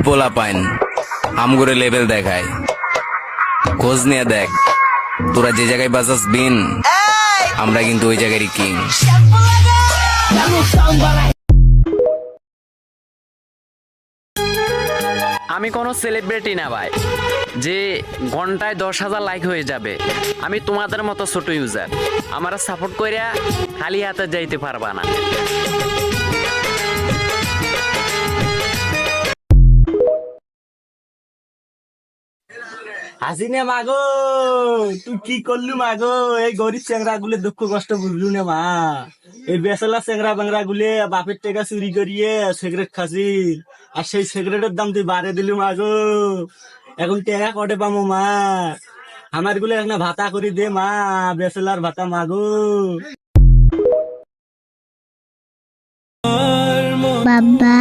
পোলা pine আমগুরে level দেখায়। খোঁজ নিয়ে দেখ, তোরা যে জায়গায় বাজাস বিন, আমরা কিন্তু ওই জায়গারই কিং। আমি কোনো সেলিব্রিটি না ভাই যে ঘন্টায় 10,000 লাইক হয়ে যাবে। আমি তোমাদের মতো ছোট ইউজার, আমারা সাপোর্ট কইরা খালি হাতে যাইতে পারবা না। হাসিনে মাগো, তুই কি করলু মাগো? এই গরিব চেংরা গুলে দুঃখ কষ্ট বুঝলু না মা? এই বেসালা চেংরা বাংরা গুলে বাপের টাকা চুরি করিয়ে সিগারেট খাসিল, আর সেই সিগারেটের দাম তুই বাড়ে দিলু মাগো। এখন টাকা কটে পামো মা? আমার গুলো একটা ভাতা করে দে মা, বেসালার ভাতা মাগো। বাবা।